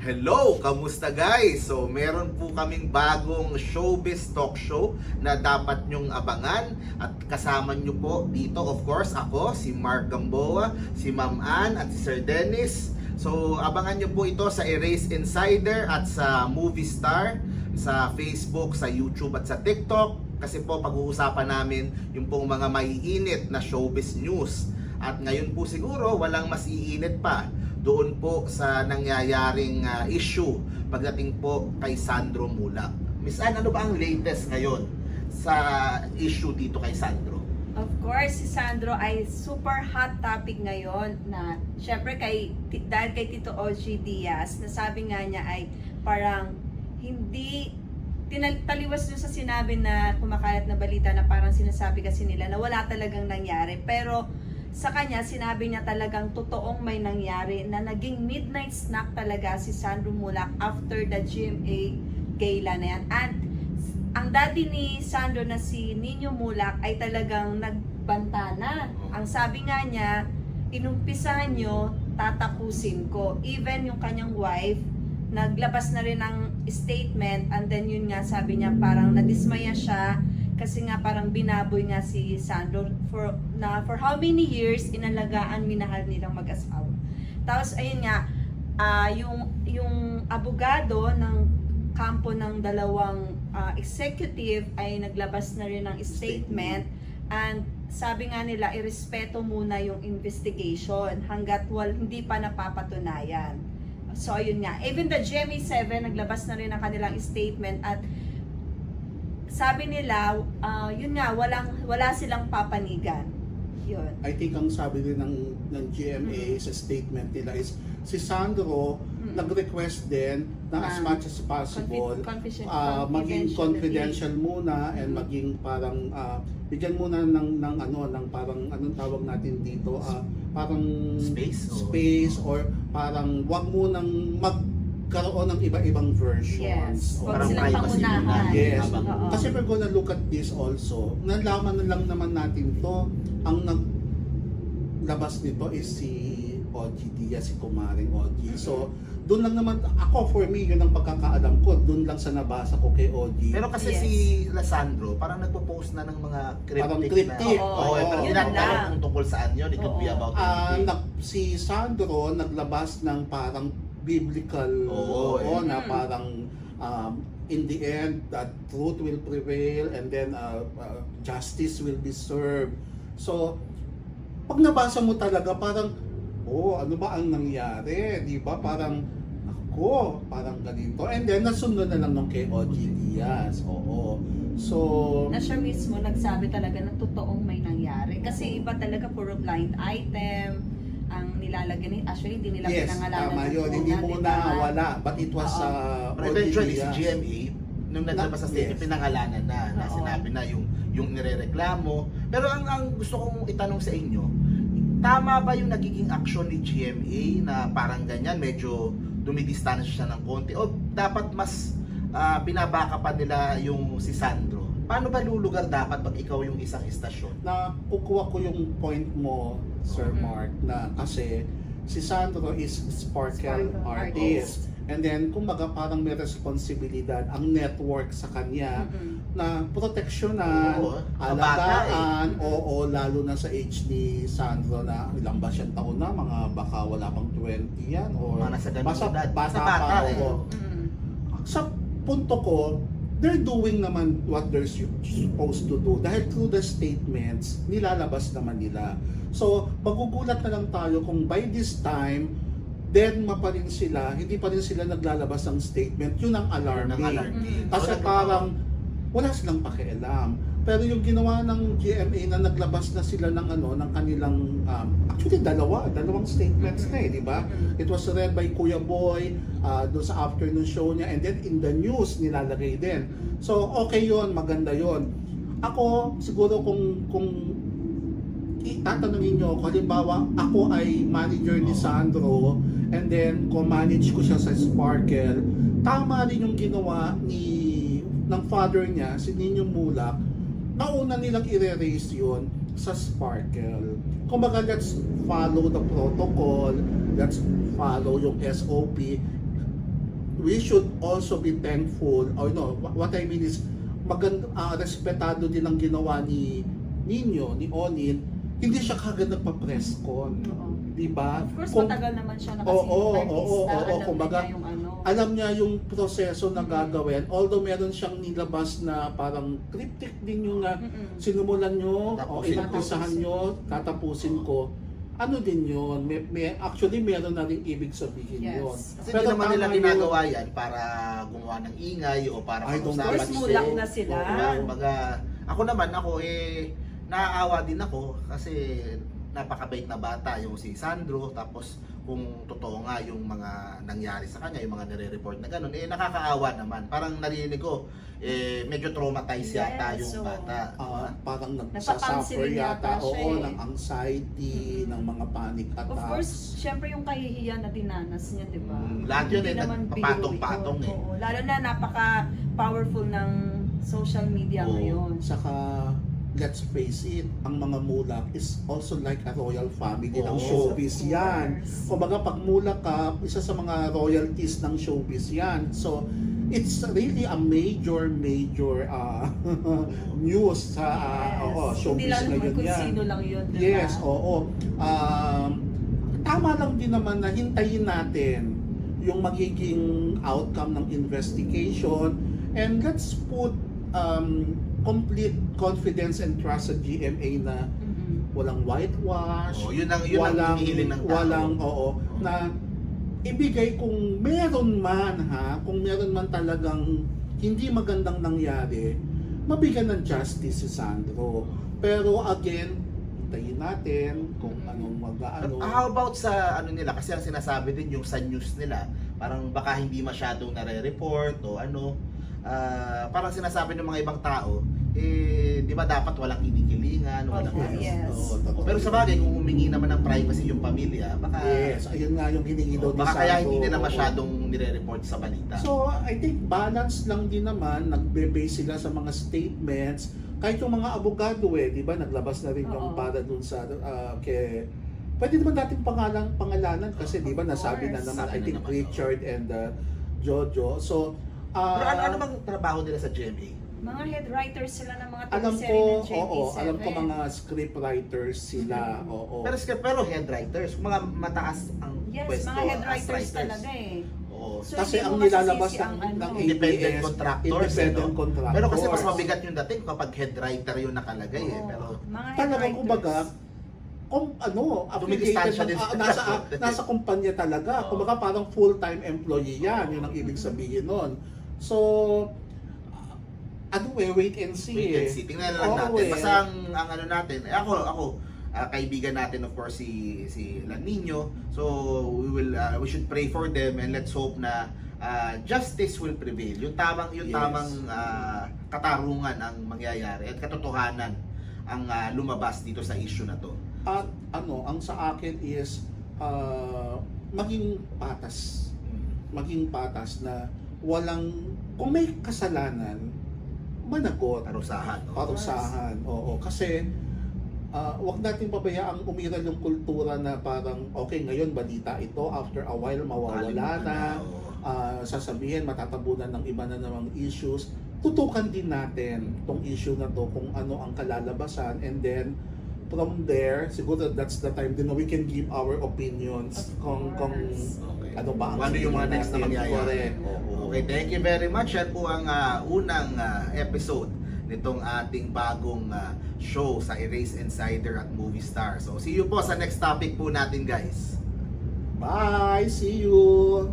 Hello! Kamusta guys? So meron po kaming bagong showbiz talk show na dapat nyong abangan at kasama nyo po dito of course ako, si Mark Gamboa, si Ma'am Ann at si Sir Dennis. So abangan nyo po ito sa Erase Insider at sa Movie Star, sa Facebook, sa YouTube at sa TikTok kasi po pag-uusapan namin yung pong mga maiinit na showbiz news. At ngayon po siguro walang mas iinit pa doon po sa nangyayaring issue pagdating po kay Sandro Mulak. Miss Ann, ano ba ang latest ngayon sa issue dito kay Sandro? Of course, si Sandro ay super hot topic ngayon na syempre dahil kay Tito OG Diaz, na sabi nga niya ay parang hindi taliwas dun sa sinabi na kumakalat na balita na parang sinasabi kasi nila na wala talagang nangyari. Pero sa kanya, sinabi niya talagang totoong may nangyari na naging midnight snack talaga si Sandro Mulak after the GMA gala na yan. And ang daddy ni Sandro na si Nino Mulak ay talagang nagbanta na. Ang sabi nga niya, inumpisahan nyo, tatapusin ko. Even yung kanyang wife, naglabas na rin ng statement and then yun nga sabi niya parang nadismaya siya kasi nga parang binaboy nga si Sandro for how many years inalagaan, minahal nilang mag-asawa. Tapos ayun nga, yung abogado ng kampo ng dalawang executive ay naglabas na rin ng statement and sabi nga nila irespeto muna yung investigation hanggat hindi pa napapatunayan. So ayun nga, even the GMA7 naglabas na rin ng kanilang statement at sabi nila, yun nga, wala silang papanigan. Yun. I think ang sabi din ng GMA sa statement nila is si Sandro nag-request din na as much as possible maging confidential muna and maging parang bigyan muna ng parang anong tawag natin dito parang space or parang wag munang magkaroon ng iba-ibang versions. Yes. Huwag silang pangunahan. Yes. Kasi we're gonna look at this also. Nalaman na lang naman natin to. Ang naglabas nito is si OG Diaz, si Kumaring OG. So, doon lang naman, ako for me, yun ang pagkakaalam ko. Doon lang sa nabasa ko kay OG. Pero kasi si Sandro, parang nagpo-post na ng mga Parang cryptic cryptic. Oo, pero yun tinatanong lang. kung tungkol saan yun. It could be about anything. Si Sandro naglabas ng parang biblical na parang in the end that truth will prevail and then justice will be served. So pag nabasa mo talaga parang ano ba ang nangyari, di ba? Parang parang ganito. And then nasunod na lang ng kay OG Diaz. So na siya mismo nagsabi talaga na totoong may nangyari kasi iba talaga puro blind item ang nilalagyan. Actually, hindi nila pinangalanan. Tama yun. Hindi muna wala. But it was Pero eventually si GMA, nung naglabas sa statement, yes, pinangalanan na sinabi na yung nirereklamo. Pero ang gusto kong itanong sa inyo, tama ba yung nagiging action ni GMA na parang ganyan, medyo dumidistansya siya ng konti? O dapat mas binabaka pa nila yung si Sandro? Paano ba lulugar dapat pag ikaw yung isang istasyon? na kukuha ko yung point mo, Sir Mark, na kasi si Sandro is sparkle artist. And then, kumbaga parang may responsibilidad ang network sa kanya na proteksyonan, alagaan, lalo na sa age ni Sandro na ilang ba siyang taon na, mga baka wala pang 20 yan, or Mga nasa ganung edad. bata Sa bata, pa. Sa punto ko, they're doing naman what they're supposed to do dahil through the statements, nilalabas naman nila. So, magugulat na lang tayo kung by this time, deadma pa rin sila, hindi pa rin sila naglalabas ng statement. Yun ang alarming. Kasi parang wala silang pakialam. Pero yung ginawa ng GMA na naglabas na sila ng ng kanilang actually dalawang statements na di ba? It was read by Kuya Boy doon sa afternoon show niya and then in the news nilalagay din. So okay yon, maganda yon. Ako siguro kung tatanungin nyo, halimbawa ako ay manager ni Sandro and then manage ko siya sa Sparkle, tama rin yung ginawa ng father niya, si Nino Mulak, nauna nilang i-raise yun sa Sparkle. Kumbaga, let's follow the protocol, let's follow yung SOP. we should also be thankful, or no, what I mean is, respetado din ang ginawa ni Nino, ni Onin, hindi siya kagad nagpa-press con. Oo. Di ba? Of course, Kung- matagal naman siya Oo, nakasilip artista. Alam kumbaga, niya yung ano. alam niya yung proseso na gagawin, although meron siyang nilabas na parang cryptic din yung na Mm-mm. sinumulan nyo, o Tatapusin ko. inumpisahan nyo, tatapusin ko. Ano din yun? Actually, meron na rin ibig sabihin Yes. yun. Kasi hindi naman nila tama yun. ginagawa yan para gumawa ng ingay o para I don't pag-usapan. First mulak na sila. Kumbaga, ako naman, naaawa din ako kasi napakabait na bata yung si Sandro, tapos kung totoo nga yung mga nangyari sa kanya, yung mga nire-report na gano'n, nakakaawa naman. Parang narinig ko, medyo traumatized yata Yes, yung so, bata. Parang nagsasuffer Napapansin yata, yata siya ng anxiety, ng mga panic attacks. Of course, syempre yung kahihiyan na dinanas niya, di ba? Lahat yun Hindi naman nagpapatong-patong biro ito. Oo. Lalo na napaka-powerful ng social media Oo. ngayon. Saka, let's face it, ang mga mulak is also like a royal family ng Oo. showbiz Of yan. course. Kumbaga, pag mulak ka, isa sa mga royalties ng showbiz yan. So, it's really a major news sa showbiz Hindi lang naman ngayon kung yan. sino lang yun, di ba? Yes, oo. Tama lang din naman na hintayin natin yung magiging outcome ng investigation, and let's put complete confidence and trust sa GMA na Mm-mm. walang whitewash, Yun ang hinihiling ng tao. na ibigay kung meron man talagang hindi magandang nangyari, mabigyan ng justice si Sandro. Pero again, hintayin natin kung anong mag-ano. How about sa ano nila? Kasi ang sinasabi din yung sa news nila, parang baka hindi masyadong nare-report o ano. Parang sinasabi ng mga ibang tao, di ba dapat walang kinikilingan, walang Oo, ano. yes. totoo. Pero sa bagay, kung humingi naman ng privacy yung pamilya, baka, Yes, ayun nga yung hiningi daw ni baka kaya Sandro. hindi nila masyadong nire-report sa balita. So, I think balance lang din naman, nagbe-base sila sa mga statements. Kahit yung mga abogado di ba, naglabas na rin yung Oo. para dun sa, pwede naman natin pangalanan kasi di ba, Of nasabi na course. naman, Sabi I na think naman, Richard and Jojo. So, Pero ano bang trabaho nila sa GMA? Mga head writers sila ng mga alam teleserye ko, ng JP7. alam ko mga script writers sila, oo. Pero head writers, mga mataas ang Yes, pwesto mga head as writers talaga Oo. So, Kasi hindi ang mo nilalabas masisisi ang ano. ng Independent ABS, contractors, independent no? contractors. Pero kasi mas mabigat yung dating kapag head writer yung nakalagay Oo. Pero Mga head Talagang writers. kumbaga, Dumidistansya din sila. nasa kumpanya talaga. Oo. Kumbaga parang full-time employee yan. Yun ang ibig sabihin nun. So, wait and see. wait and see. Tingnan lang Oo, natin. eh. Basta ang ano natin, ako kaibigan natin of course si Lan Nino. So we should pray for them and let's hope na justice will prevail. Yung tamang Yes. katarungan ang mangyayari at katotohanan ang lumabas dito sa issue na to. At ang sa akin is maging patas. Maging patas na kung may kasalanan, managot. Parusahan. no? Parusahan, oo. Kasi, wag natin pabayaang umiral yung kultura na parang, okay, ngayon balita ito, after a while mawawala Kalimutan na, oo. sasabihin, matatabunan ng iba na namang issues. Tutukan din natin tong issue na to kung ano ang kalalabasan, and then, from there, siguro that's the time din na we can give our opinions Of kung course. Okay. ano ba ang Ano yung mga next na natin. mangyayari. Correct. Okay, thank you very much. Yan po ang unang episode nitong ating bagong show sa Erase Insider at Movie Star. So, see you po sa next topic po natin, guys. Bye! See you!